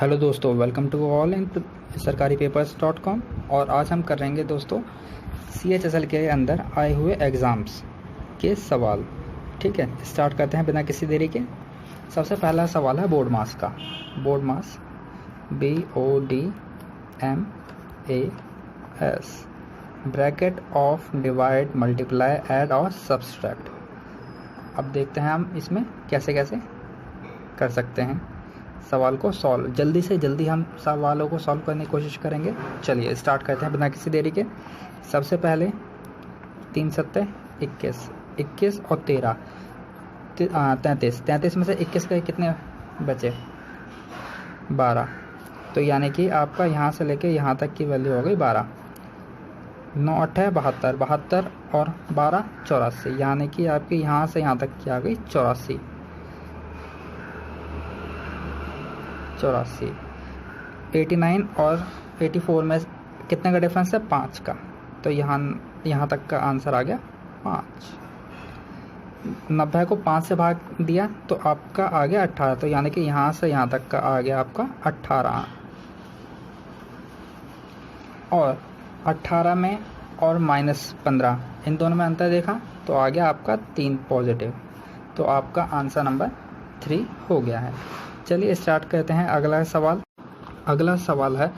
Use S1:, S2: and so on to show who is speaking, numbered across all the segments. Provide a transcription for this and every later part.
S1: Hello दोस्तों, welcome to all in सरकारी papers .com। और आज हम करेंगे दोस्तों CHSL के अंदर आए हुए एग्ज़ाम्स के सवाल। ठीक है, स्टार्ट करते हैं बिना किसी देरी के। सबसे पहला सवाल है बोर्ड मास का। Board mass BODMAS bracket of divide multiply add और सब्सट्रैक्ट। अब देखते हैं हम इसमें कैसे कैसे कर सकते हैं सवाल को सॉल्व। जल्दी से जल्दी हम सवालों को सॉल्व करने की कोशिश करेंगे। चलिए स्टार्ट करते हैं बिना किसी देरी के। सबसे पहले 3 सत्ते 21, 21 और 13 33। 33 में से 21 के कितने बचे? 12। तो यानी कि आपका यहाँ से लेके यहाँ तक की वैल्यू हो गई 12। 9 8 72, 72 और 12 84, यानी कि आपकी यहाँ से यहाँ तक की आ गई 84। 89 और 84 में कितने का डिफरेंस है? 5 का। तो यहाँ तक का आंसर आ गया 5। 90 को 5 से भाग दिया तो आपका आ गया 18। तो यानी कि यहाँ से यहाँ तक का आ गया आपका 18। और 18 में और -15 इन दोनों में अंतर देखा तो आ गया आपका 3 पॉजिटिव। तो आपका आंसर नंबर 3 हो गया है। चलिए स्टार्ट करते हैं अगला सवाल। अगला सवाल है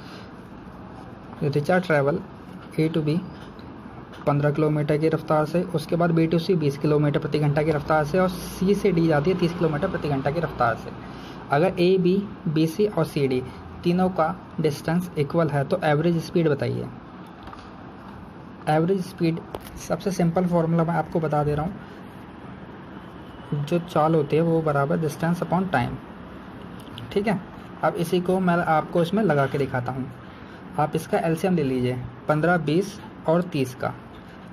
S1: Richa travel A to B 15 kilometre की रफ्तार से, उसके बाद B to C 20 किलोमीटर प्रति घंटा की रफ्तार से, और C से D जाती है 30 किलोमीटर प्रति घंटा की रफ्तार से। अगर A, B, B, C और C, D तीनों का डिस्टेंस इक्वल है तो एवरेज स्पीड बताइए। एवरेज स्पीड सबसे सिंपल फॉर्मूला मैं आपको बता दे रहा हूँ। जो चाल होती है वो बराबर डिस्टेंस अपॉन टाइम। ठीक है, अब इसी को मैं आपको इसमें लगा के दिखाता हूँ। आप इसका एलसीएम ले लीजिए 15, 20 और 30 का।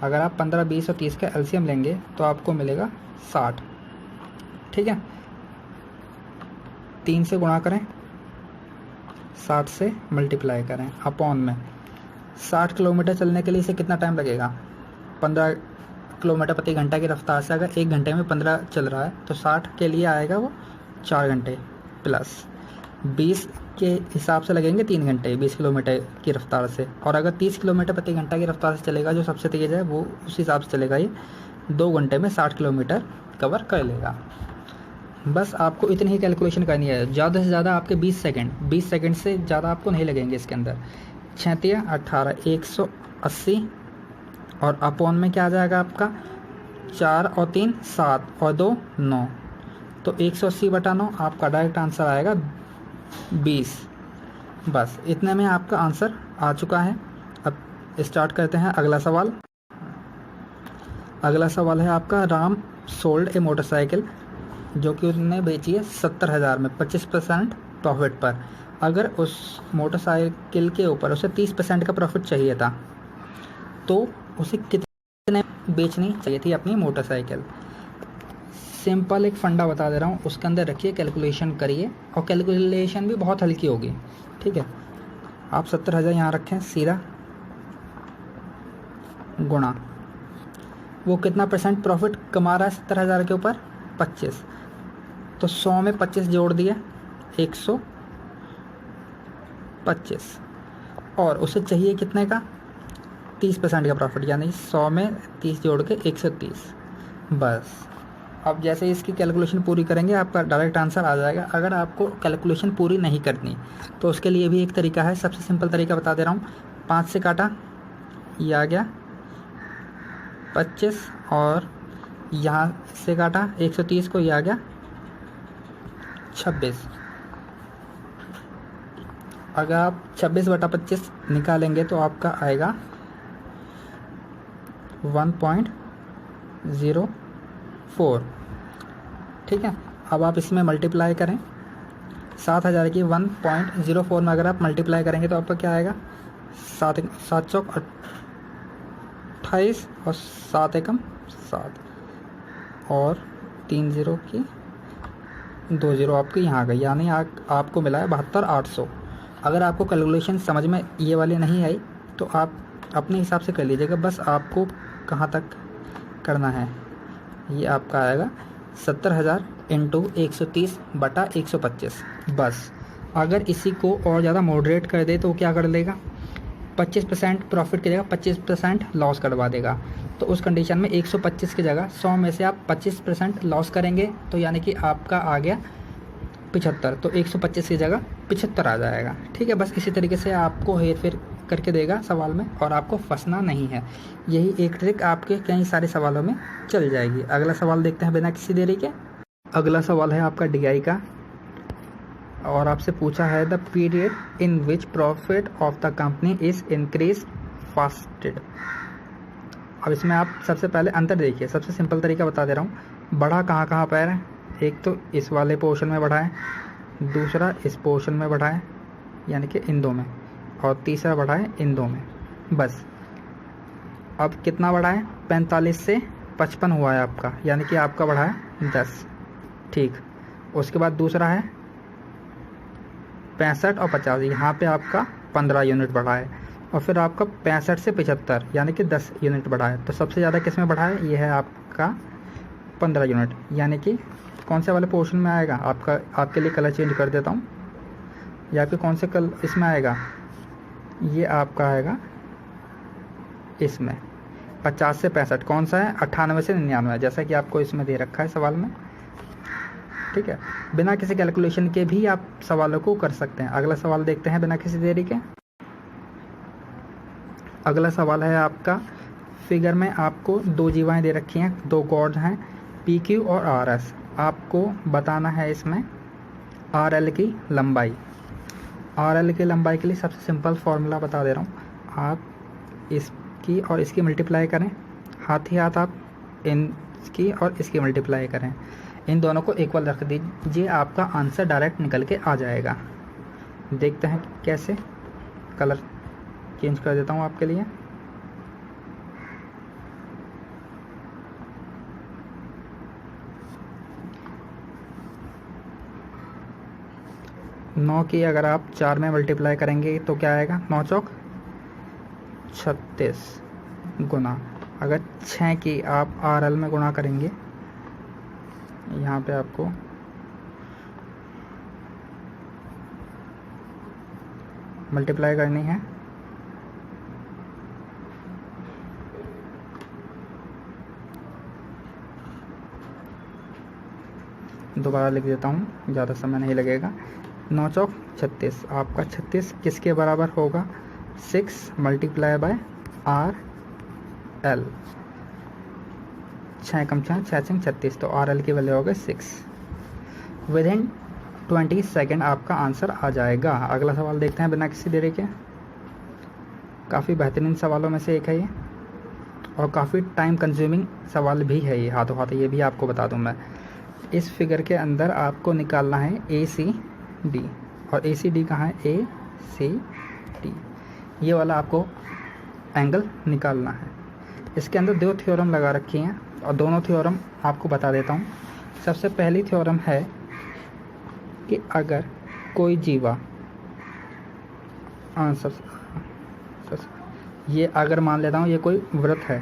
S1: अगर आप 15, 20 और 30 का एलसीएम लेंगे तो आपको मिलेगा 60। ठीक है, 3 से गुणा करें, 60 से मल्टीप्लाई करें अपॉन में। 60 किलोमीटर चलने के लिए इसे कितना टाइम लगेगा? 15 किलोमीटर प्रति घंटा की रफ्तार से अगर 1 घंटे में 15 चल रहा है तो 60 के लिए आएगा वो 4 घंटे प्लस 20 के हिसाब से लगेंगे 3 घंटे 20 किलोमीटर की रफ्तार से। और अगर 30 किलोमीटर प्रति घंटा की रफ्तार से चलेगा जो सबसे तेज़ है वो उस हिसाब से चलेगा, ये 2 घंटे में 60 किलोमीटर कवर कर लेगा। बस आपको इतनी ही कैलकुलेशन करनी है। ज़्यादा से ज़्यादा आपके 20 सेकंड से ज़्यादा आपको नहीं लगेंगे इसके अंदर। 36 18 180 और अपॉन में क्या आ जाएगा आपका? 4 और 3 7 और 2 9। तो 180/9 आपका डायरेक्ट आंसर आएगा 20। बस इतने में आपका आंसर आ चुका है। अब स्टार्ट करते हैं अगला सवाल। अगला सवाल है आपका राम सोल्ड ए मोटरसाइकिल जो कि उसने बेची है 70,000 में 25% प्रॉफिट पर। अगर उस मोटरसाइकिल के ऊपर उसे 30% का प्रॉफिट चाहिए था तो उसे कितने बेचनी चाहिए थी अपनी मोटरसाइकिल? सिंपल एक फंडा बता दे रहा हूँ, उसके अंदर रखिए, कैलकुलेशन करिए और कैलकुलेशन भी बहुत हल्की होगी। ठीक है, आप 70,000 यहाँ रखें, सीधा गुणा वो कितना परसेंट प्रॉफिट कमा रहा है 70,000 के ऊपर? 25। तो 100 में 25 जोड़ दिए 125 और उसे चाहिए कितने का? 30% का प्रॉफिट, यानी 100 में 30 जोड़ के 130। बस अब जैसे इसकी कैलकुलेशन पूरी करेंगे आपका डायरेक्ट आंसर आ जाएगा। अगर आपको कैलकुलेशन पूरी नहीं करनी तो उसके लिए भी एक तरीका है। सबसे सिंपल तरीका बता दे रहा हूँ। 5 से काटा, ये आ गया 25 और यहाँ से काटा 130 को, ये आ गया 26। अगर आप 26/25 निकालेंगे तो आपका आएगा 1.04। ठीक है, अब आप इसमें मल्टीप्लाई करें। 7,000 की 1.04 में अगर आप मल्टीप्लाई करेंगे तो आपका क्या आएगा? 7 चौक 28 और 7 एकम 7 और 3 0 की 2 0 आपकी यहाँ आ गई, यानी आपको मिला है 72,800। अगर आपको कैलकुलेशन समझ में ये वाली नहीं आई तो आप अपने हिसाब से कर लीजिएगा। बस आपको कहाँ तक करना है, ये आपका आएगा 70,000 × 130/125। बस अगर इसी को और ज़्यादा मॉडरेट कर दे तो क्या कर देगा, 25% प्रॉफिट की जगह 25% लॉस करवा देगा। तो उस कंडीशन में 125 की जगह 100 में से आप 25% लॉस करेंगे तो यानी कि आपका आ गया 75, तो 125 की जगह 75 आ जाएगा। ठीक है, बस इसी तरीके से आपको हेर फेर करके देगा सवाल में और आपको फंसना नहीं है। यही एक ट्रिक आपके कई सारे सवालों में चल जाएगी। अगला सवाल देखते हैं बिना किसी देरी के। अगला सवाल है आपका DI का और आपसे पूछा है the period in which profit of the company is increase fastest. अब इसमें आप सबसे पहले अंतर देखिए, सबसे सिंपल तरीका बता दे रहा हूँ। बढ़ा कहाँ कहाँ पर है, एक तो इस वाले पोर्शन में बढ़ा है, दूसरा इस पोर्शन में बढ़ा है यानी कि इन दो में, और तीसरा बढ़ा है इन दो में। बस अब कितना बढ़ा है, 45 से 55 हुआ है आपका, यानी कि आपका बढ़ा है 10। ठीक, उसके बाद दूसरा है 65 और 50, यहाँ पे आपका 15 यूनिट बढ़ा है, और फिर आपका 65 से 75 यानी कि 10 यूनिट बढ़ा है। तो सबसे ज़्यादा किस में बढ़ा है, ये है आपका 15 यूनिट, यानी कि कौन से वाले पोर्शन में आएगा आपका, आपके लिए कलर चेंज कर देता हूँ, या फिर कौन से इसमें आएगा, ये आपका आएगा इसमें 50 से 65, कौन सा है 98 से 99, जैसा कि आपको इसमें दे रखा है सवाल में। ठीक है, बिना किसी कैलकुलेशन के भी आप सवालों को कर सकते हैं। अगला सवाल देखते हैं बिना किसी देरी के। अगला सवाल है आपका, फिगर में आपको दो जीवाएं दे रखी हैं, दो गॉड्स हैं PQ और RS। आपको बताना है इसमें RL की लंबाई। RL की लंबाई के लिए सबसे सिंपल फार्मूला बता दे रहा हूँ। आप इसकी और इसकी मल्टीप्लाई करें, हाथ ही हाथ आप इसकी और इसकी मल्टीप्लाई करें, इन दोनों को इक्वल रख दीजिए, आपका आंसर डायरेक्ट निकल के आ जाएगा। देखते हैं कैसे, कलर चेंज कर देता हूँ आपके लिए। नौ की अगर आप 4 में मल्टीप्लाई करेंगे तो क्या आएगा, 9 चौक 36 गुना, अगर 6 की आप RL में गुणा करेंगे, यहाँ पे आपको मल्टीप्लाई करनी है, दोबारा लिख देता हूँ, ज़्यादा समय नहीं लगेगा। 9 चौक 36, आपका 36 किसके बराबर होगा, 6 मल्टीप्लाई बाय RL, 6 कम 6 6 36, तो RL की वैल्यू होगा 6। विदिन 20 सेकेंड आपका आंसर आ जाएगा। अगला सवाल देखते हैं बिना किसी देरी के। काफ़ी बेहतरीन सवालों में से एक है ये, और काफ़ी टाइम कंज्यूमिंग सवाल भी है ये, हाथों हाथ ये भी आपको बता दूं मैं। इस फिगर के अंदर आपको निकालना है ACD, और ACD कहाँ है, ACD, ये वाला आपको एंगल निकालना है। इसके अंदर दो थ्योरम लगा रखी हैं और दोनों थ्योरम आपको बता देता हूँ। सबसे पहली थ्योरम है कि अगर कोई जीवा ये अगर मान लेता हूँ ये कोई व्रत है,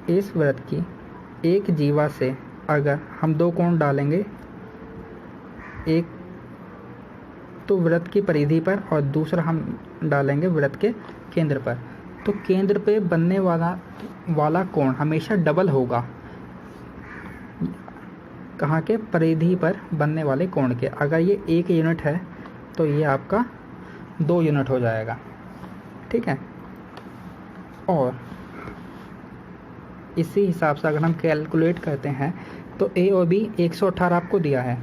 S1: इस व्रत की एक जीवा से अगर हम दो कोण डालेंगे, एक तो व्रत की परिधि पर और दूसरा हम डालेंगे व्रत के केंद्र पर, तो केंद्र पे बनने वाला कोण हमेशा डबल होगा, कहाँ के, परिधि पर बनने वाले कोण के। अगर ये 1 यूनिट है तो ये आपका 2 यूनिट हो जाएगा। ठीक है, और इसी हिसाब से अगर हम कैलकुलेट करते हैं तो AOB 118 आपको दिया है,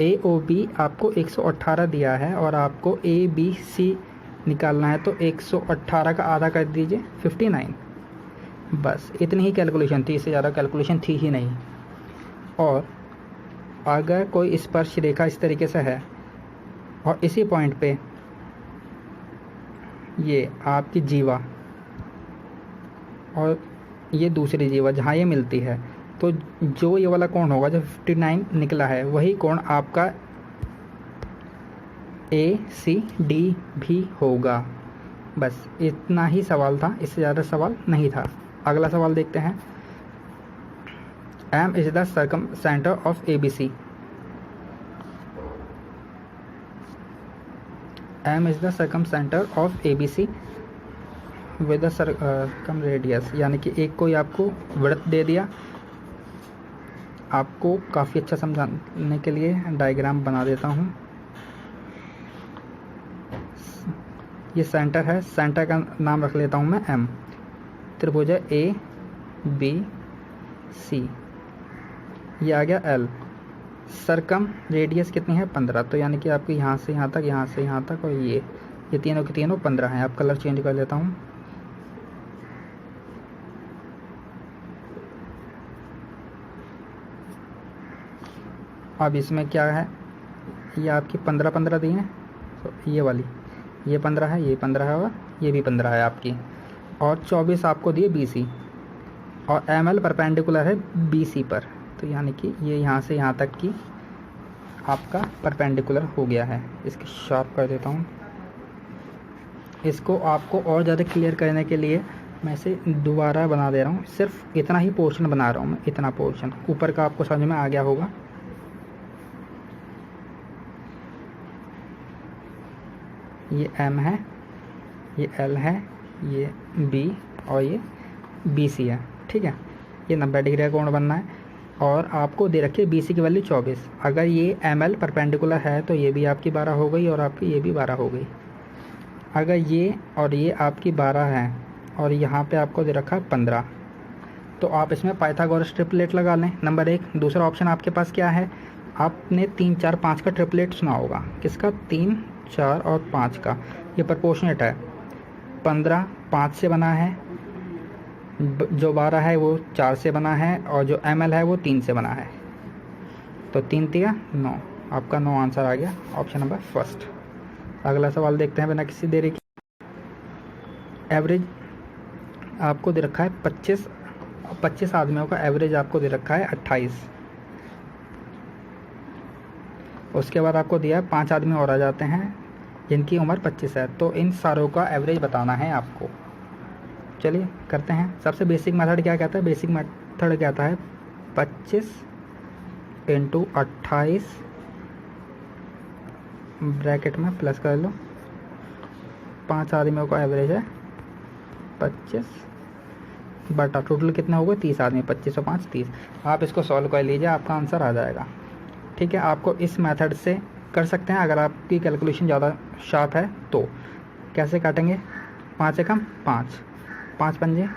S1: AOB आपको 118 दिया है, और आपको ABC निकालना है, तो 118 का आधा कर दीजिए 59। बस इतनी ही कैलकुलेशन थी, इससे ज़्यादा कैलकुलेशन थी ही नहीं। और अगर कोई स्पर्श रेखा इस तरीके से है और इसी पॉइंट पे ये आपकी जीवा और ये दूसरी जीवा जहाँ ये मिलती है, तो जो ये वाला कोण होगा जो 59 निकला है, वही कोण आपका ACD भी होगा। बस इतना ही सवाल था, इससे ज़्यादा सवाल नहीं था। अगला सवाल देखते हैं। M is the circumcenter of ABC। M is the circumcentre of A B C with the circumradius, यानी कि एक कोई आपको विड्थ दे दिया। आपको काफ़ी अच्छा समझाने के लिए डायग्राम बना देता हूँ। ये सेंटर है, सेंटर का नाम रख लेता हूँ मैं एम। त्रिभुज है ए बी सी, ये आ गया एल। सरकम रेडियस कितनी है 15, तो यानी कि आपकी यहाँ से यहाँ तक, यहाँ से यहाँ तक, और ये तीनों के तीनों 15 हैं। आप कलर चेंज कर लेता हूँ। अब इसमें क्या है, ये आपकी 15 दी है, तो ये वाली ये 15 है, ये 15 है, और ये भी 15 है आपकी, और 24 आपको दिए BC, और ML परपेंडिकुलर है BC पर, तो यानी कि ये यहाँ से यहाँ तक की आपका परपेंडिकुलर हो गया है। इसको शार्प कर देता हूँ। इसको आपको और ज़्यादा क्लियर करने के लिए मैं इसे दोबारा बना दे रहा हूँ। सिर्फ इतना ही पोर्शन बना रहा हूँ मैं, इतना पोर्शन ऊपर का आपको समझ में आ गया होगा। ये M है, ये L है, ये B और ये BC है। ठीक है, ये 90 डिग्री का कोण बनना है, और आपको दे रखी है BC की वैल्यू 24। अगर ये ML परपेंडिकुलर है तो ये भी आपकी 12 हो गई, और आपकी ये भी 12 हो गई। अगर ये और ये आपकी 12 है, और यहाँ पे आपको दे रखा है 15, तो आप इसमें पाइथागोरस ट्रिपलेट लगा लें, नंबर 1। दूसरा ऑप्शन आपके पास क्या है, आपने 3 4 5 का ट्रिपलेट सुना होगा। किसका? 3 4 और 5 का। ये प्रपोर्शनेट है। 15 5 से बना है, जो 12 है वो 4 से बना है, और जो ML है वो 3 से बना है। तो 3 3 9, आपका 9 आंसर आ गया, ऑप्शन नंबर फर्स्ट। अगला सवाल देखते हैं बिना किसी देरी के। एवरेज आपको दे रखा है 25 आदमियों का एवरेज आपको दे रखा है 28। उसके बाद आपको दिया है 5 आदमी और आ जाते हैं जिनकी उम्र 25 है, तो इन सारों का एवरेज बताना है आपको। चलिए करते हैं। सबसे बेसिक मेथड क्या कहता है? बेसिक मेथड कहता है 25 × 28 ब्रैकेट में प्लस कर लो। 5 आदमियों का एवरेज है 25 बटा टोटल कितने हो गए 30 आदमी, 25 और 5 30। आप इसको सॉल्व कर लीजिए, आपका आंसर आ जाएगा। ठीक है, आपको इस मेथड से कर सकते हैं। अगर आपकी कैलकुलेशन ज़्यादा शार्प है तो कैसे काटेंगे? 5 से कम 5, 5 पंजे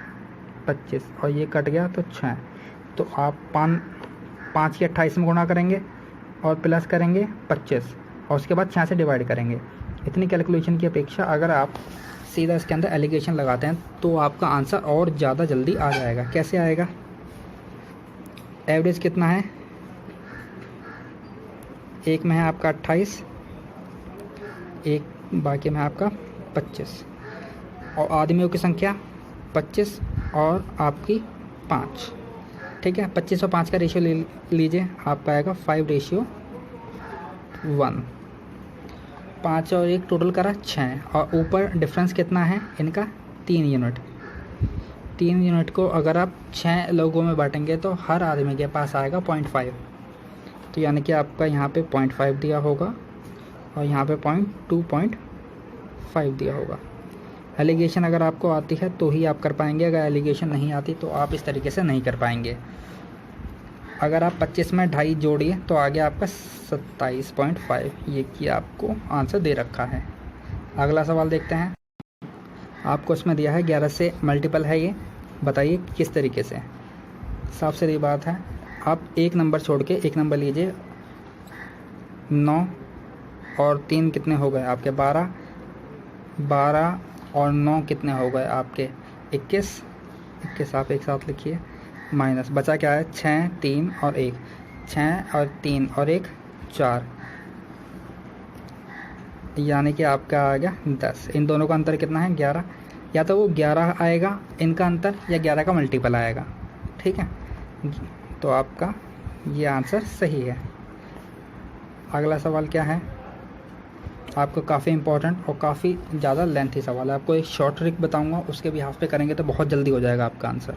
S1: 25, और ये कट गया तो 6। तो आप 5 की 28 में गुणा करेंगे और प्लस करेंगे 25, और उसके बाद 6 से डिवाइड करेंगे। इतनी कैलकुलेशन की अपेक्षा अगर आप सीधा इसके अंदर एलिगेशन लगाते हैं तो आपका आंसर और ज़्यादा जल्दी आ जाएगा। कैसे आएगा? एवरेज कितना है? एक में है आपका 28, एक बाकी में आपका 25, और आदमियों की संख्या 25 और आपकी 5। ठीक है, 25 और 5 का रेशियो ले लीजिए, आपका आएगा 5:1। 5 और 1 टोटल करा 6, और ऊपर डिफरेंस कितना है इनका? 3 यूनिट। 3 यूनिट को अगर आप 6 लोगों में बांटेंगे तो हर आदमी के पास आएगा 0.5, तो यानी कि आपका यहाँ पे 0.5 दिया होगा, और यहाँ पे 2.5 दिया होगा। एलिगेशन अगर आपको आती है तो ही आप कर पाएंगे, अगर एलिगेशन नहीं आती तो आप इस तरीके से नहीं कर पाएंगे। अगर आप 25 में 2.5 जोड़िए तो आगे आपका 27.5, ये कि आपको आंसर दे रखा है। अगला सवाल देखते हैं। आपको इसमें दिया है 11 से मल्टीपल है, ये बताइए किस तरीके से। साफ सीधी बात है, आप एक नंबर छोड़ के एक नंबर लीजिए। 9 और 3 कितने हो गए आपके? 12 और 9 कितने हो गए आपके? 21 आप एक साथ लिखिए, माइनस बचा क्या है? 6 3 और 1, 6 और 3 और 1 4, यानी कि आपका आ गया 10। इन दोनों का अंतर कितना है? 11। या तो वो 11 आएगा इनका अंतर, या 11 का मल्टीपल आएगा। ठीक है, तो आपका ये आंसर सही है। अगला सवाल क्या है? आपको काफ़ी इंपॉर्टेंट और काफ़ी ज़्यादा लेंथी सवाल है। आपको एक शॉर्ट ट्रिक बताऊंगा, उसके बिहाफ पे करेंगे तो बहुत जल्दी हो जाएगा आपका आंसर।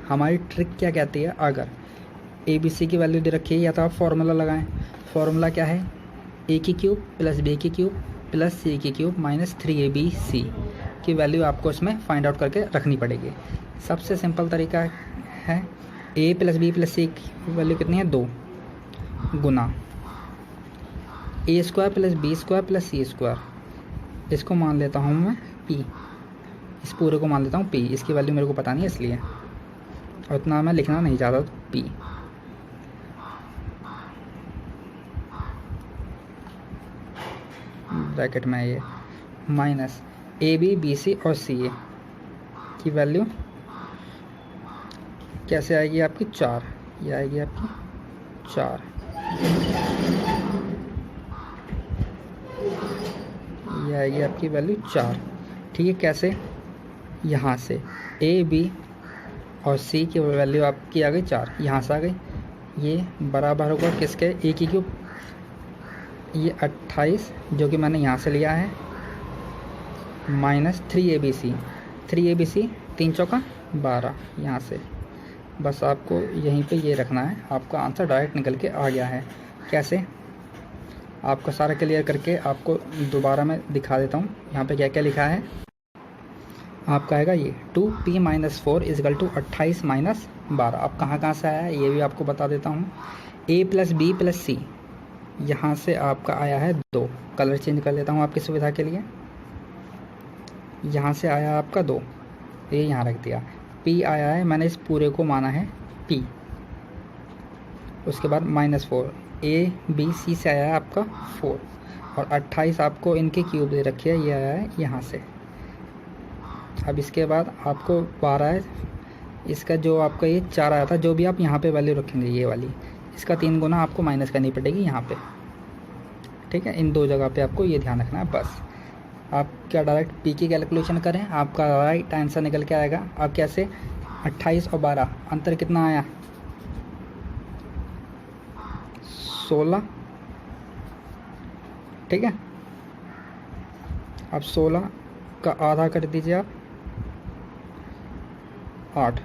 S1: हमारी ट्रिक क्या कहती है? अगर ABC की वैल्यू दे रखी है, या तो आप फॉर्मूला लगाएं। फॉर्मूला क्या है? ए की क्यूब प्लस बी की क्यूब प्लस सी की क्यूब माइनस 3abc की वैल्यू आपको इसमें फाइंड आउट करके रखनी पड़ेगी। सबसे सिंपल तरीका है a प्लस बी प्लस सी की वैल्यू कितनी है 2 गुना a² plus b² plus c², इसको मान लेता हूँ मैं p, इस पूरे को मान लेता हूँ p, इसकी वैल्यू मेरे को पता नहीं है इसलिए, और इतना मैं लिखना नहीं चाहता तो p ब्रैकेट में ये minus A B B C और सी ए की वैल्यू कैसे आएगी आपकी 4, ये आएगी आपकी 4, ये आएगी आपकी वैल्यू 4। ठीक है, कैसे? यहाँ से ए बी और सी की वैल्यू आपकी आ गई 4, यहाँ से आ गई, ये बराबर होगा किसके, ए की क्यूब, ये 28 जो कि मैंने यहाँ से लिया है, माइनस 3abc, 3 चौका 12, यहाँ से बस आपको यहीं पे ये रखना है, आपका आंसर डायरेक्ट निकल के आ गया है। कैसे? आपका सारा क्लियर करके आपको दोबारा मैं दिखा देता हूँ यहाँ पे क्या क्या लिखा है। आपका आएगा ये 2p - 4 इजकल टू 28 - 12। अब कहाँ से आया है ये भी आपको बता देता हूँ। a प्लस बी प्लस सी, यहाँ से आपका आया है 2, कलर चेंज कर लेता हूँ आपकी सुविधा के लिए, यहाँ से आया आपका 2, ये यहाँ रख दिया, p आया है, मैंने इस पूरे को माना है p, उसके बाद -4, a b c से आया है आपका 4, और 28 आपको इनके क्यूब दे रखी है, ये आया है यहाँ से। अब इसके बाद आपको 12 है, इसका जो आपका ये 4 आया था, जो भी आप यहाँ पे वैल्यू रखेंगे ये वाली, इसका 3 गुना आपको माइनस करनी पड़ेगी यहाँ पे। ठीक है, इन 2 जगह पे आपको ये ध्यान रखना है बस। आप क्या डायरेक्ट पी की कैलकुलेशन करें, आपका राइट आंसर निकल के आएगा। अब कैसे? 28 और 12 अंतर कितना आया, 16। ठीक है, अब 16 का आधा कर दीजिए आप, 8।